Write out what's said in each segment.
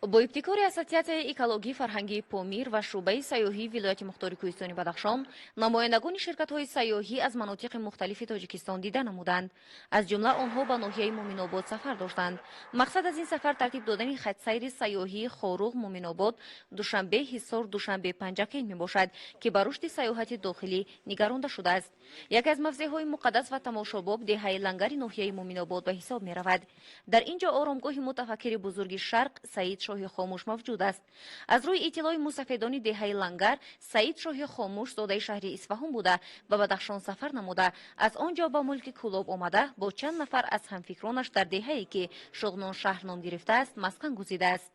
با ابتکار اساتید اکولوژی فرهنگی پامیر و شعبه سیاحی ولایت مختار کوهستانی بدخشان، نمایندگان شرکت‌های سیاحی از مناطق مختلف تاجیکستان دیدن نمودند. از جمله آنها به ناحیه مومن‌آباد سفر داشتند. مقصد از این سفر ترتیب دادن خط سیر سیاحی خاروغ مومن‌آباد، دوشنبه حصار، دوشنبه پنجکین میباشد که به رشد سیاحت داخلی نگرانده شده است. یکی از مفزع‌های مقدس و تماشاباب دهه لنگر ناحیه مومن‌آباد به حساب می‌رود. در اینجا آرامگاه متفکر بزرگ شرق سید شاهی خاموش موجود است. از روی اطلاع مستفیدان دهه لنگر، سید شاهی خاموش زاده شهر اصفهان بوده و بدخشان سفر نموده. از آنجا به ملک کولاب آمده با چند نفر از همفکرانش در دهه‌ای که شغنان شهر نام گرفته است مسکن گزیده است.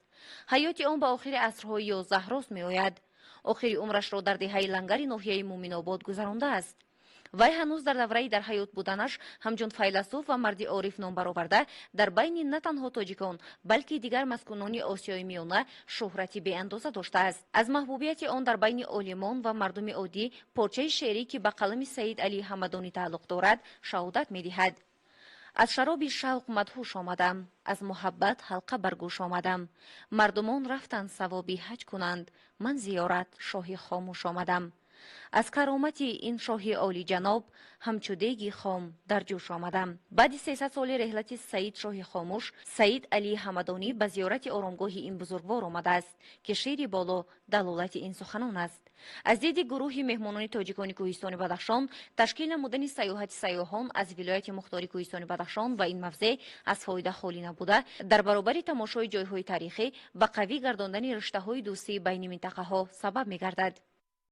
حیات آن به آخر عصرهای 11 راست می‌آید. آخر عمرش را در دهه لنگر ناحیه مومن‌آباد گذرانده است. وی هنوز در دوره در حیات بودنش همچون فیلسوف و مرد عارف نام برآورده در بین نه تنها تاجیکان بلکه دیگر مسکونان آسیای میانه شهرتی بی اندازه داشته است. از محبوبیت آن در بین عالمان و مردم عادی پارچه شعری که به قلم سید علی حمدانی تعلق دارد شهادت می‌دهد. از شراب شوق مدهوش آمدم، از محبت حلقه برگوش آمدم. مردمان رفتند ثوابی حج کنند، من زیارت شاه خاموش آمدم. از کرامت این شاه عالی جناب همچو دیگی خام در جوش آمدم. بعد 300 سال رحلت سید شاه خاموش، سید علی حمدانی به زیارت آرامگاه این بزرگوار آمده است که شعر بالا دلالت این سخنان است. از دید گروه مهمانان تاجیکان کوهستان بدخشان تشکیل نمودن سیاحت سیاحان از ولایت مختار کوهستان بدخشان و این مفزع از فایده خالی نبوده، در برابر تماشای جایهای تاریخی و قوی گرداندن رشته‌های دوستی بین منطقه‌ها سبب می‌گردد.